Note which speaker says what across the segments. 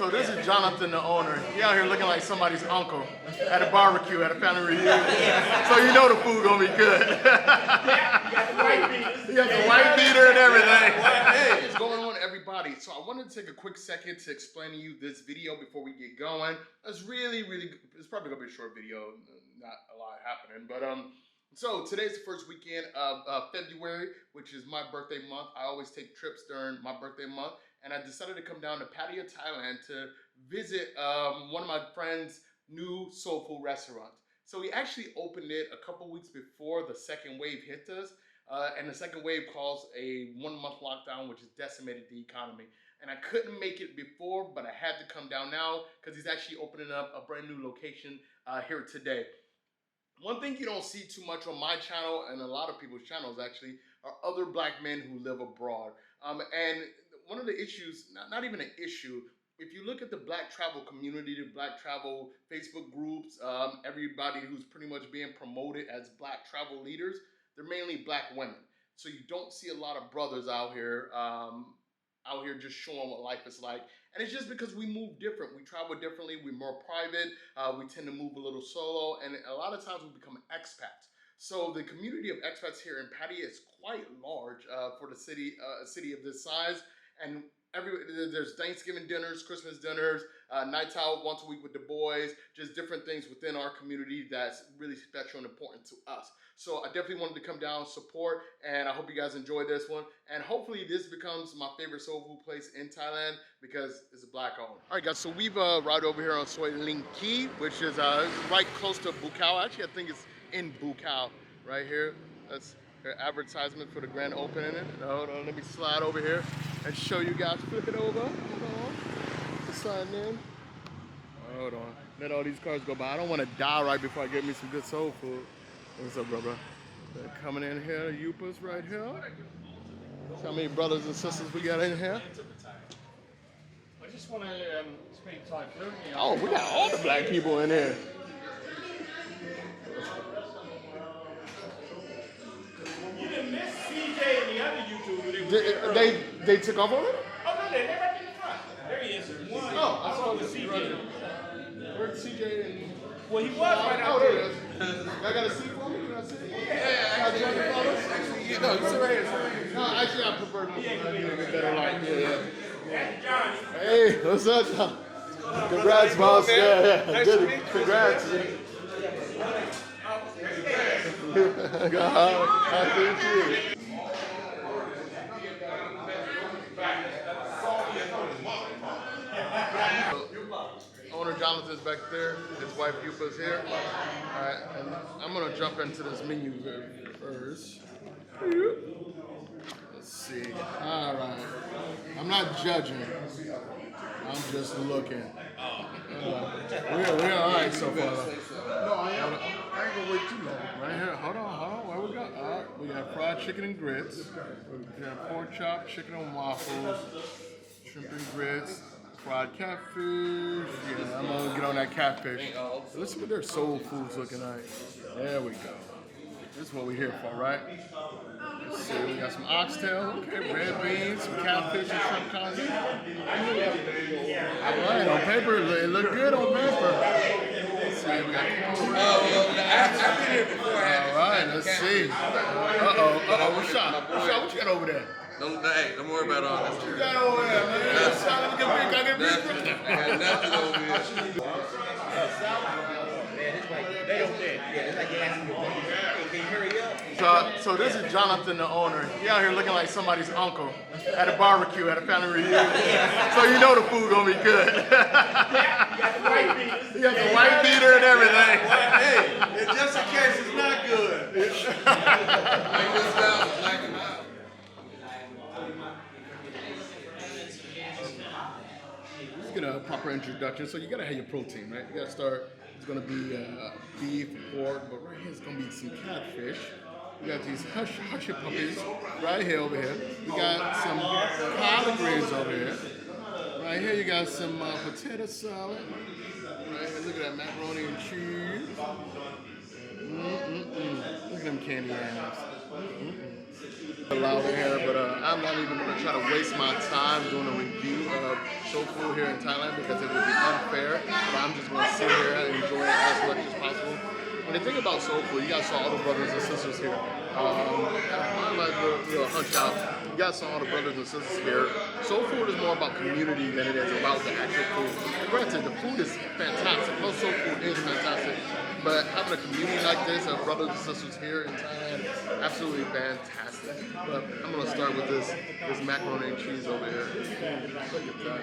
Speaker 1: So this is Jonathan, the owner. He out here looking like somebody's uncle at a barbecue, at a family reunion. So you know the food gonna be good. You got the white beater and everything. Hey, what's going on, everybody? So I wanted to take a quick second to explain to you this video before we get going. It's it's probably gonna be a short video, not a lot happening, but so today's the first weekend of February, which is my birthday month. I always take trips during my birthday month, and I decided to come down to Pattaya, Thailand to visit one of my friend's new soul food restaurants. So we actually opened it a couple weeks before the second wave hit us, and the second wave caused a 1-month lockdown, which has decimated the economy. And I couldn't make it before, but I had to come down now because he's actually opening up a brand new location here today. One thing you don't see too much on my channel and a lot of people's channels actually are other black men who live abroad. And one of the issues, not even an issue, if you look at the black travel community, the black travel Facebook groups, everybody who's pretty much being promoted as black travel leaders, they're mainly black women. So you don't see a lot of brothers out here just showing what life is like. And it's just because we move different. We travel differently. We're more private. We tend to move a little solo. And a lot of times we become expats. So the community of expats here in Pattaya is quite large for the city, a city of this size. And there's Thanksgiving dinners, Christmas dinners, nights out once a week with the boys, just different things within our community that's really special and important to us. So I definitely wanted to come down, support, and I hope you guys enjoy this one. And hopefully this becomes my favorite soul food place in Thailand because it's a black owned. All right, guys, so we've arrived over here on Soi Ling Ki, which is right close to Bukau. Actually, I think it's in Bukau right here. That's their advertisement for the grand opening. Hold on, let me slide over here and show you guys. Flip it over. Hold on. Just sliding in. Hold on. Let all these cars go by. I don't want to die right before I get me some good soul food. What's up, brother? They're coming in here, Yupas right here. See how many brothers and sisters we got in here?
Speaker 2: I just want to speak Thai fluently.
Speaker 1: Oh, we got all the black people in here.
Speaker 2: You didn't miss CJ and the other YouTuber.
Speaker 1: They took off already?
Speaker 2: Oh, no, they're right in the front. There he is. One.
Speaker 1: Oh,
Speaker 2: I saw the CJ.
Speaker 1: Where's CJ and...
Speaker 2: Well, he was right out
Speaker 1: there.
Speaker 2: there.
Speaker 1: Y'all got a seat for me? Can I sit?
Speaker 2: Yeah,
Speaker 1: Actually, no, you sit right here. No, actually, I prefer to get better light. Yeah. Hey, what's up, John? Congrats, boss. Yeah. Good. Congrats. Thank you. Owner Jonathan's back there. His wife Yupa's here. All right, and I'm gonna jump into this menu first. Let's see. All right. I'm not judging. I'm just looking. We're all right so far. No, I ain't gonna wait too long. Right here. Hold on. Where we go? All right. We got fried chicken and grits. We got pork chop, chicken and waffles, shrimp and grits. Fried catfish. Yeah, I'm gonna get on that catfish. Let's see what their soul food's looking like. There we go. This is what we're here for, right? Let's see, we got some oxtail, okay, red beans, some catfish and shrimp congee. All right, on paper, it look good on paper. Let's see, we got
Speaker 3: I've been here before.
Speaker 1: all right, let's see. Rashad, what you got over there?
Speaker 3: Don't worry about all this.
Speaker 1: What you got over there, man?
Speaker 3: I got nothing over here.
Speaker 1: So this is Jonathan, the owner. He out here looking like somebody's uncle at a barbecue, at a family reunion. So you know the food gonna be good. You got the white beater and everything.
Speaker 3: Hey, just in case it's not good. Like this down, black and out.
Speaker 1: Let's get a proper introduction. So you gotta have your protein, right? You gotta start. It's gonna be beef, pork, but right here it's gonna be some catfish. We got these hushy puppies right here over here. We got some collard greens over here. Right here you got some potato salad. Right here, look at that macaroni and cheese. Look at them candy yams. Loud in here, but I'm not even gonna try to waste my time doing a review of soul food here in Thailand because it would be unfair. But I'm just going to sit here and enjoy it as much as possible. When you think about soul food, you guys saw all the brothers and sisters here. I'm like a little hunched out. You guys saw all the brothers and sisters here. Soul food is more about community than it is about the actual food. And granted, the food is fantastic. Most soul food is fantastic. But having a community like this of brothers and sisters here in Thailand, absolutely fantastic. But I'm gonna start with this macaroni and cheese over here. Look at that.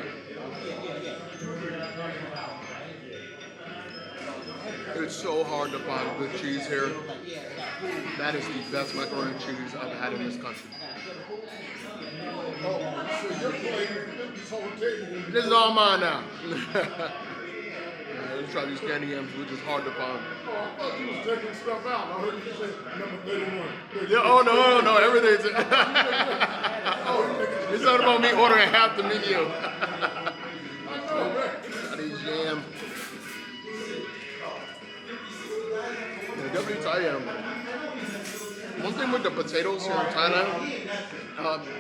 Speaker 1: It's so hard to find good cheese here. That is the best macaroni and cheese I've had in this country. This is all mine now. Let's try these candy yams, which is hard to find.
Speaker 4: Oh, I thought you was taking stuff out. I heard you say number 31.
Speaker 1: Yeah, oh no, everything's. It's not about me ordering half the menu. These yams. Yeah, definitely Thai yam. One thing with the potatoes here in Thailand,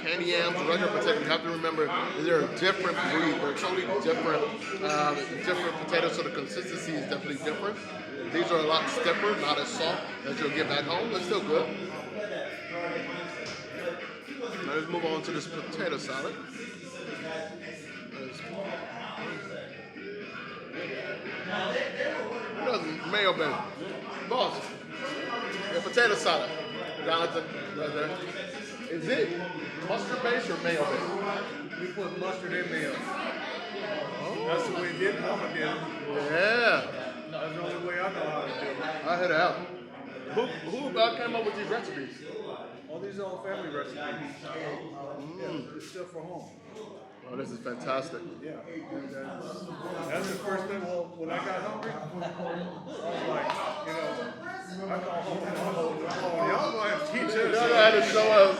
Speaker 1: candy yams, regular potatoes, you have to remember they're a different breed. They're totally different, different potatoes, so the consistency is definitely different. These are a lot stiffer, not as soft as you'll get back home, but still good. Now let's move on to this potato salad. Mayo bin. Boss, your potato salad. Jonathan, right there. Is it mustard base or mayo base?
Speaker 3: We put mustard in mayo.
Speaker 1: Oh.
Speaker 3: That's the way Mama did it.
Speaker 1: Yeah.
Speaker 3: That's the only way I know how to do it.
Speaker 1: I head out. Who came up with these recipes?
Speaker 3: All these old family recipes. Yeah, it's stuff for home.
Speaker 1: Oh, this is fantastic.
Speaker 3: Yeah. And, that's the first thing. Well, when I got hungry, I was like, I call home and y'all go ahead and teach us.
Speaker 1: Y'all had to show us.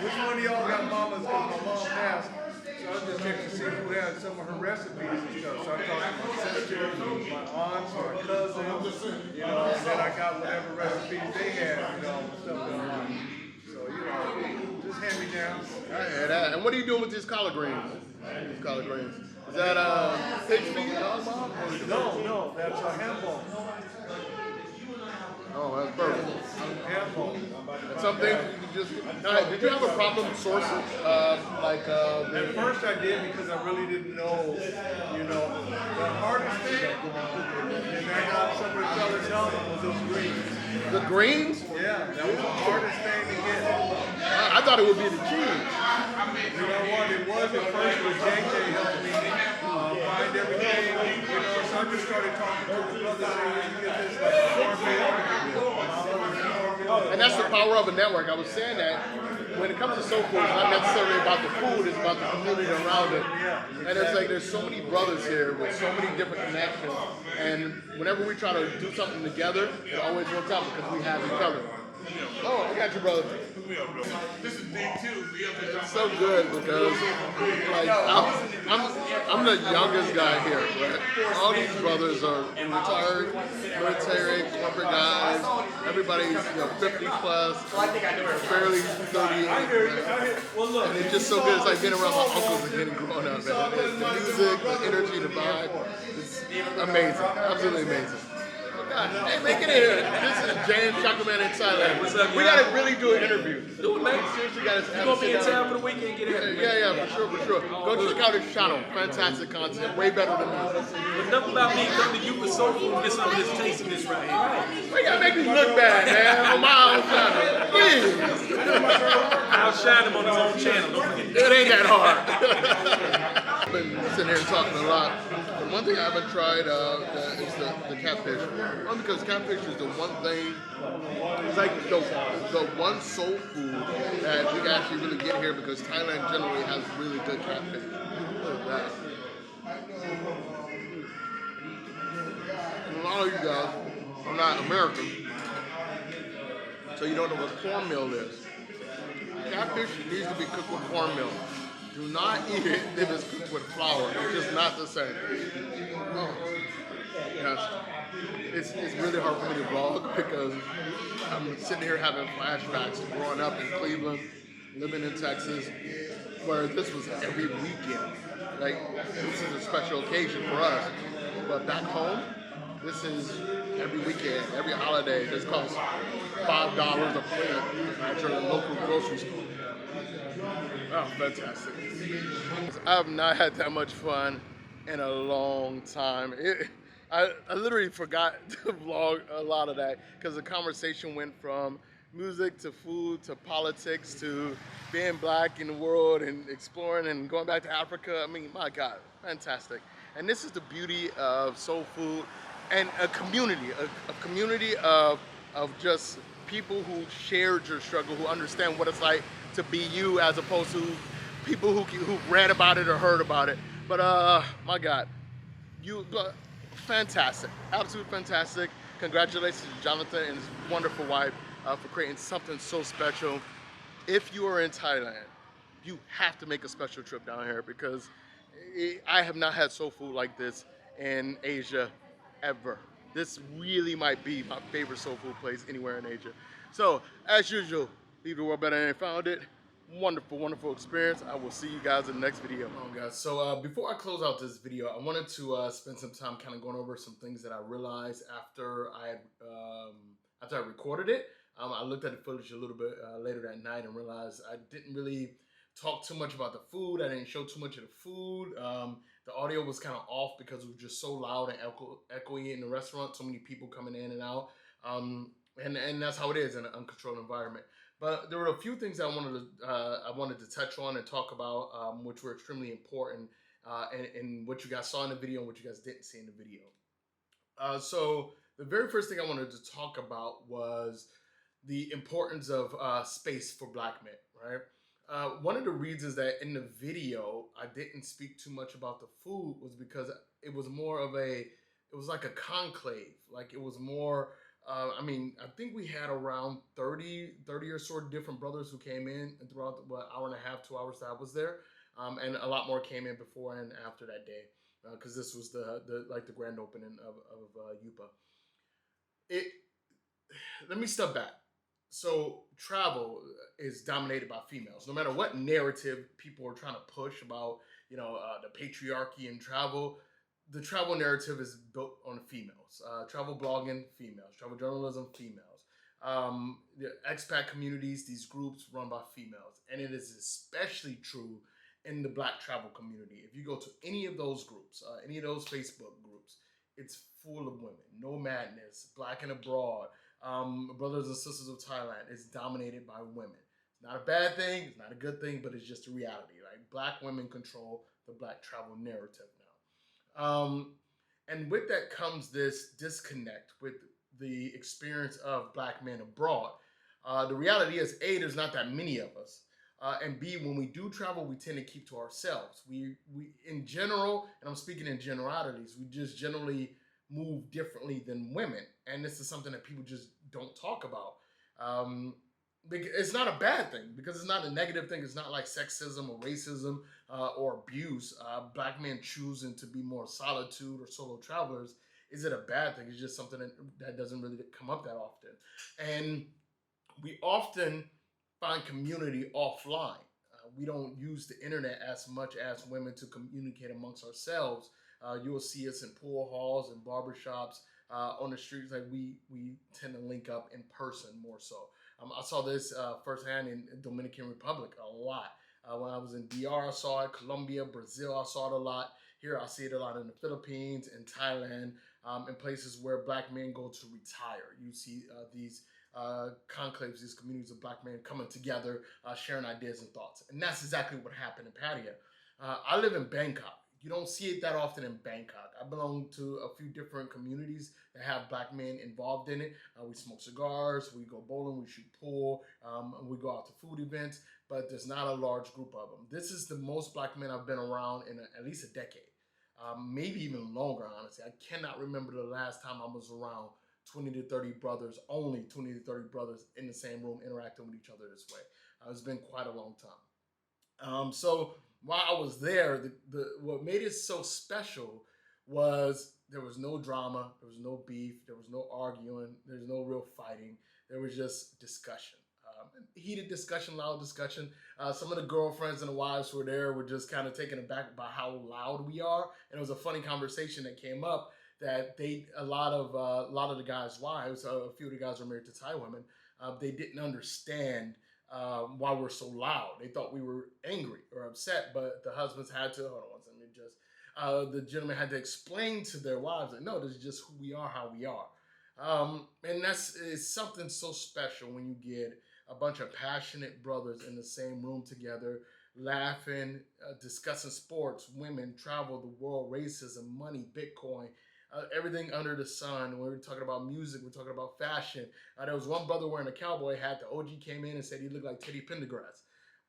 Speaker 3: Which one of y'all got mamas? Because my mom passed. So I just checked to see who had some of her recipes and stuff. So I talked to my sisters, my aunts, my cousins, and then I got whatever recipes they had, stuff like that. So, just hand me down.
Speaker 1: I hear that. And what are you doing with these collard greens? These collard greens. Is that pig's feet?
Speaker 3: No, that's a ham bone.
Speaker 1: Oh, that's perfect.
Speaker 3: Ham bone.
Speaker 1: And something you can just. Did you have a problem sourcing?
Speaker 3: At first I did because I really didn't know, the hardest thing, and I got some of the fellas help was those greens.
Speaker 1: The greens?
Speaker 3: Yeah, that was the hardest thing to get.
Speaker 1: I thought it would be the cheese.
Speaker 3: You know what, it was at first, but JJ helped me find everything, so I just started talking to the brothers saying, you get this like
Speaker 1: And that's the power of a network. I was saying that when it comes to soul food, it's not necessarily about the food, it's about the community around it. And it's like there's so many brothers here with so many different connections. And whenever we try to do something together, it always works out because we have each other. Oh, I got you, brother.
Speaker 2: This is big too.
Speaker 1: It's so good because like I'm the youngest guy here, right? All these brothers are retired, military, corporate guys. Everybody's 50 plus, barely 38. Right? And it's just so good. It's like being around my uncles and getting grown up, man. The music, the energy, the vibe, it's amazing, absolutely amazing. Hey, make it here. This is James Chuckleman in Thailand.
Speaker 5: What's up,
Speaker 1: we gotta really do an interview.
Speaker 5: Do it, man.
Speaker 1: Seriously, gotta
Speaker 5: You're gonna be in town for the weekend, get here.
Speaker 1: Yeah, for sure. Go check out his channel. Fantastic content, way better than me.
Speaker 5: But enough about me. Come to you with soul food and get some of this taste of this right here.
Speaker 1: Why you gotta make me look bad, man? On my own channel. Please.
Speaker 5: I'll shine him on his own channel. Don't forget that.
Speaker 1: It ain't that hard. I've been sitting here talking a lot. But one thing I haven't tried is the catfish. Only because catfish is the one thing, it's like the one soul food that you can actually really get here because Thailand generally has really good catfish. Look at that. And a lot of you guys are not American, so you don't know what cornmeal is. Catfish needs to be cooked with cornmeal. Do not eat it if it's cooked with flour. It's just not the same. Oh. Yes. It's really hard for me to vlog because I'm sitting here having flashbacks of growing up in Cleveland, living in Texas, where this was every weekend. Like, this is a special occasion for us. But back home, this is every weekend, every holiday. This costs $5 a plate at your local grocery store. Oh, fantastic. I have not had that much fun in a long time. I literally forgot to vlog a lot of that because the conversation went from music to food to politics to being black in the world and exploring and going back to Africa. I mean, my God, fantastic. And this is the beauty of soul food and a community, a community of just people who shared your struggle, who understand what it's like to be you as opposed to people who read about it or heard about it. But my God, fantastic, absolutely fantastic. Congratulations to Jonathan and his wonderful wife for creating something so special. If you are in Thailand, you have to make a special trip down here because I have not had soul food like this in Asia ever. This really might be my favorite soul food place anywhere in Asia. So, as usual, leave the world better than you found it. Wonderful, wonderful experience. I will see you guys in the next video. Guys, so before I close out this video, I wanted to spend some time kind of going over some things that I realized after I recorded it. I looked at the footage a little bit later that night and realized I didn't really talk too much about the food. I didn't show too much of the food. The audio was kind of off because it was just so loud and echoey in the restaurant. So many people coming in and out. And that's how it is in an uncontrolled environment. But there were a few things I wanted to touch on and talk about, which were extremely important, and what you guys saw in the video and what you guys didn't see in the video. So the very first thing I wanted to talk about was the importance of space for black men, right? One of the reasons that in the video I didn't speak too much about the food was because it was more of it was like a conclave. Like it was more, I mean, I think we had around 30 or so different brothers who came in throughout the hour and a half, 2 hours that I was there. And a lot more came in before and after that day. Because this was the grand opening of Yupa. Let me step back. So travel is dominated by females. No matter what narrative people are trying to push about, the patriarchy in travel, the travel narrative is built on females. Travel blogging, females. Travel journalism, females. The expat communities, these groups run by females. And it is especially true in the black travel community. If you go to any of those groups, any of those Facebook groups, it's full of women. Nomadness, Black and Abroad, Brothers and Sisters of Thailand is dominated by women. It's not a bad thing, it's not a good thing, but it's just a reality. Like black women control the black travel narrative now. And with that comes this disconnect with the experience of black men abroad. The reality is, A, there's not that many of us. And B, when we do travel, we tend to keep to ourselves. We in general, and I'm speaking in generalities, we just generally move differently than women. And this is something that people just don't talk about. It's not a bad thing because it's not a negative thing. It's not like sexism or racism or abuse. Black men choosing to be more solitude or solo travelers. Is it a bad thing? It's just something that doesn't really come up that often. And we often find community offline. We don't use the internet as much as women to communicate amongst ourselves. You'll see us in pool halls and barbershops, on the streets. Like we tend to link up in person more so. I saw this firsthand in Dominican Republic a lot. When I was in DR, I saw it. Colombia, Brazil, I saw it a lot. Here, I see it a lot in the Philippines and Thailand, in places where black men go to retire. You see these conclaves, these communities of black men coming together, sharing ideas and thoughts. And that's exactly what happened in Pattaya. I live in Bangkok. You don't see it that often in Bangkok. I belong to a few different communities that have black men involved in it. We smoke cigars, we go bowling, we shoot pool, we go out to food events, but there's not a large group of them. This is the most black men I've been around in at least a decade, maybe even longer, honestly. I cannot remember the last time I was around 20 to 30 brothers, only 20 to 30 brothers in the same room interacting with each other this way. It's been quite a long time. So while I was there, what made it so special was there was no drama, there was no beef, there was no arguing, there's no real fighting. There was just discussion. heated discussion, loud discussion. Some of the girlfriends and the wives who were there were just kind of taken aback by how loud we are, and it was a funny conversation that came up that a lot of the guys' wives, a few of the guys were married to Thai women, they didn't understand why we're so loud. They thought we were angry or upset, but the husbands had to, hold on one second, the gentleman had to explain to their wives that no, this is just who we are, how we are. And it's something so special when you get a bunch of passionate brothers in the same room together, laughing, discussing sports, women, travel, the world, racism, money, Bitcoin, everything under the sun. We were talking about music, we're talking about fashion. There was one brother wearing a cowboy hat. The OG came in and said he looked like Teddy Pendergrass.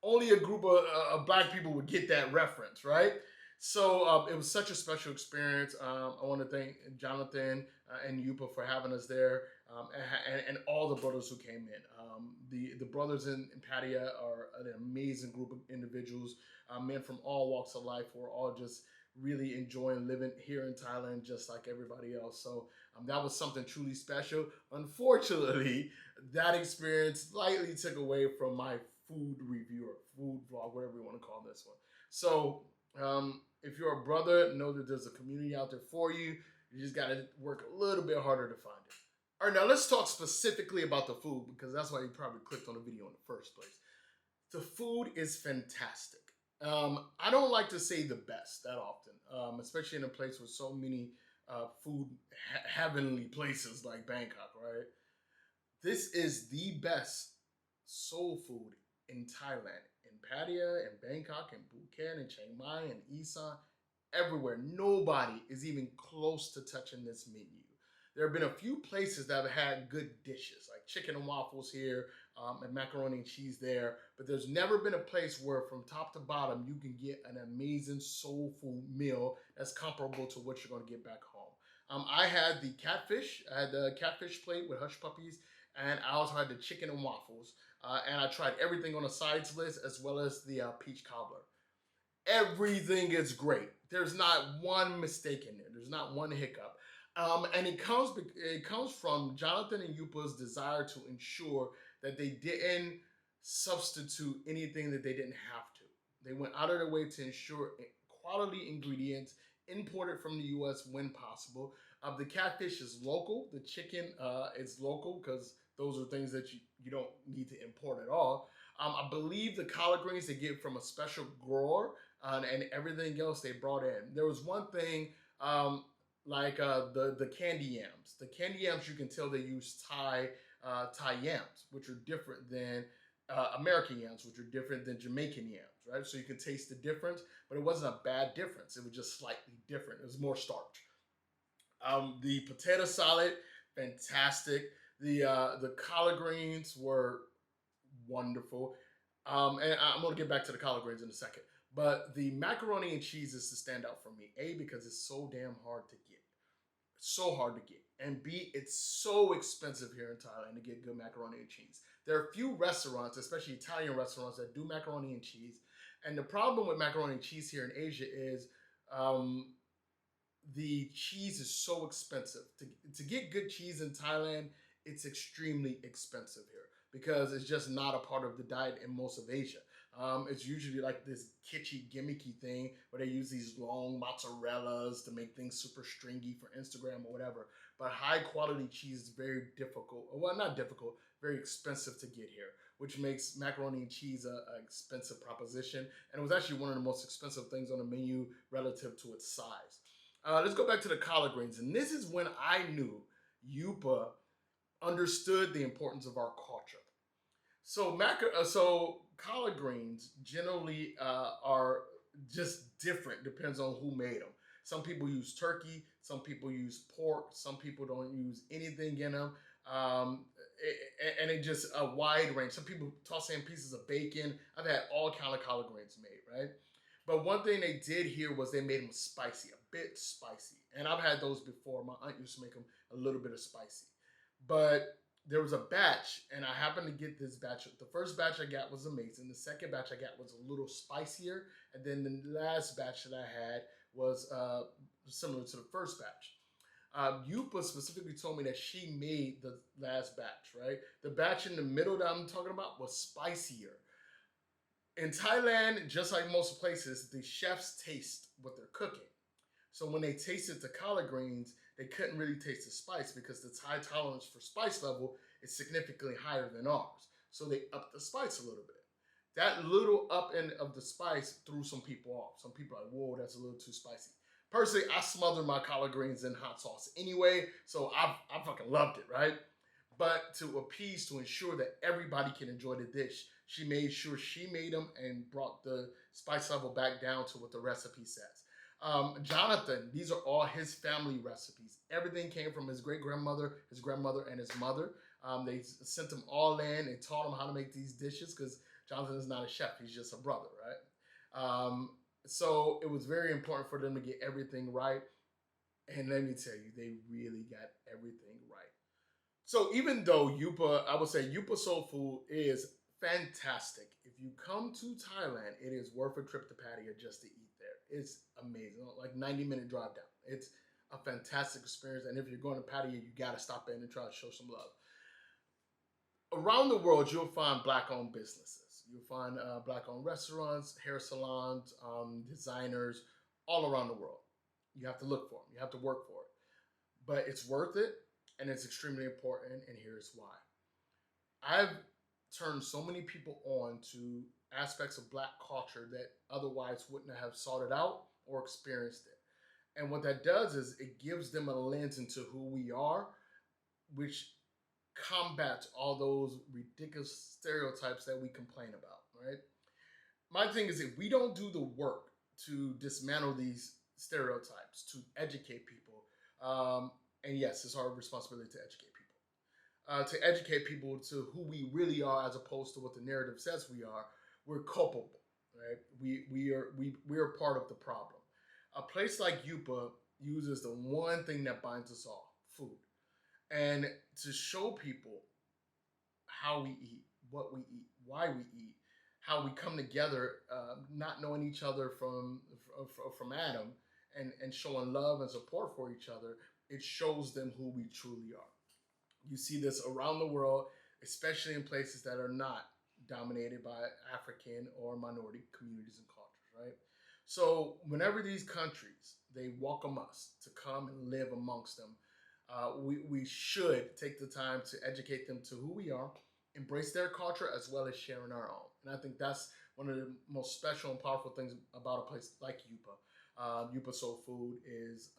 Speaker 1: Only a group of black people would get that reference, right? So it was such a special experience. I want to thank Jonathan and Yupa for having us there, and all the brothers who came in. The brothers in Pattaya are an amazing group of individuals, men from all walks of life who are all just really enjoying living here in Thailand just like everybody else. So that was something truly special. Unfortunately, that experience slightly took away from my food review or food vlog, whatever you want to call this one. So if you're a brother, know that there's a community out there for you. You just got to work a little bit harder to find it. All right, now let's talk specifically about the food, because that's why you probably clicked on the video in the first place. The food is fantastic. I don't like to say the best that often, especially in a place with so many food heavenly places like Bangkok, right? This is the best soul food in Thailand, in Pattaya, in Bangkok, in Phuket, in Chiang Mai, in Isan, everywhere. Nobody is even close to touching this menu. There have been a few places that have had good dishes, like chicken and waffles here, and macaroni and cheese there, but there's never been a place where from top to bottom you can get an amazing soul food meal that's comparable to what you're going to get back home. I had the catfish. I had the catfish plate with hush puppies, and I also had the chicken and waffles, and I tried everything on the sides list as well as the peach cobbler. Everything is great. There's not one mistake in there. There's not one hiccup. And it comes from Jonathan and Yupa's desire to ensure that they didn't substitute anything that they didn't have to. They went out of their way to ensure quality ingredients imported from the U.S. when possible. The catfish is local. The chicken is local because those are things that you don't need to import at all. I believe the collard greens they get from a special grower, and everything else they brought in. There was one thing like the candy yams. The candy yams, you can tell they use Thai yams, which are different than American yams, which are different than Jamaican yams, right? So you can taste the difference, but it wasn't a bad difference. It was just slightly different. It was more starch. The potato salad, fantastic. The collard greens were wonderful. And I'm going to get back to the collard greens in a second. But the macaroni and cheese is the standout for me. A, because it's so damn hard to get. So hard to get. And B, it's so expensive here in Thailand to get good macaroni and cheese. There are a few restaurants, especially Italian restaurants, that do macaroni and cheese. And the problem with macaroni and cheese here in Asia is the cheese is so expensive. To get good cheese in Thailand, it's extremely expensive here because it's just not a part of the diet in most of Asia. It's usually like this kitschy, gimmicky thing where they use these long mozzarellas to make things super stringy for Instagram or whatever. But high quality cheese is very difficult. Well, not difficult, very expensive to get here, which makes macaroni and cheese an expensive proposition. And it was actually one of the most expensive things on the menu relative to its size. Let's go back to the collard greens. And this is when I knew Yupa understood the importance of our culture. So collard greens generally are just different, depends on who made them. Some people use turkey, some people use pork, some people don't use anything in them. And it just a wide range. Some people toss in pieces of bacon. I've had all kind of collard greens made, right? But one thing they did here was they made them spicy, a bit spicy. And I've had those before. My aunt used to make them a little bit of spicy. But there was a batch, and I happened to get this batch. The first batch I got was amazing. The second batch I got was a little spicier. And then the last batch that I had was similar to the first batch. Yupa specifically told me that she made the last batch, right? The batch in the middle that I'm talking about was spicier. In Thailand, just like most places, the chefs taste what they're cooking. So when they tasted the collard greens, they couldn't really taste the spice because the Thai tolerance for spice level is significantly higher than ours. So they upped the spice a little bit. That little up end of the spice threw some people off. Some people are like, whoa, that's a little too spicy. Personally, I smothered my collard greens in hot sauce anyway, so I fucking loved it, right? But to appease, to ensure that everybody can enjoy the dish, she made sure she made them and brought the spice level back down to what the recipe says. Jonathan, these are all his family recipes. Everything came from his great-grandmother, his grandmother, and his mother. They sent them all in and taught him how to make these dishes because Jonathan is not a chef. He's just a brother, right? So it was very important for them to get everything right. And let me tell you, they really got everything right. So even though Yupa, I would say Yupa Soul Food is fantastic. If you come to Thailand, it is worth a trip to Pattaya just to eat there. It's amazing, like 90-minute drive down. It's a fantastic experience. And if you're going to Pattaya, you got to stop in and try to show some love. Around the world, you'll find Black-owned businesses. You'll find Black-owned restaurants, hair salons, designers, all around the world. You have to look for them. You have to work for it. But it's worth it, and it's extremely important, and here's why. I've turned so many people on to aspects of Black culture that otherwise wouldn't have sought it out or experienced it. And what that does is it gives them a lens into who we are, which combats all those ridiculous stereotypes that we complain about, right? My thing is, if we don't do the work to dismantle these stereotypes, to educate people, and yes, it's our responsibility to educate people to who we really are as opposed to what the narrative says we are, we're culpable, right? We are part of the problem. A place like Yupa uses the one thing that binds us all, food. And to show people how we eat, what we eat, why we eat, how we come together, not knowing each other from Adam, and showing love and support for each other, it shows them who we truly are. You see this around the world, especially in places that are not dominated by African or minority communities and cultures, right? So whenever these countries, they welcome us to come and live amongst them, we should take the time to educate them to who we are, embrace their culture as well as sharing our own. And I think that's one of the most special and powerful things about a place like Yupa. Yupa Soul Food is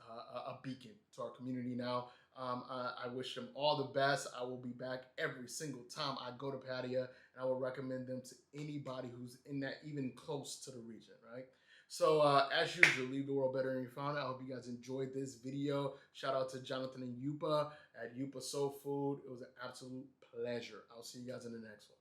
Speaker 1: a beacon to our community now. I wish them all the best. I will be back every single time I go to Pattaya, and I will recommend them to anybody who's in that even close to the region, right? So as usual, leave the world better than you found it. I hope you guys enjoyed this video. Shout out to Jonathan and Yupa at Yupa Soul Food. It was an absolute pleasure. I'll see you guys in the next one.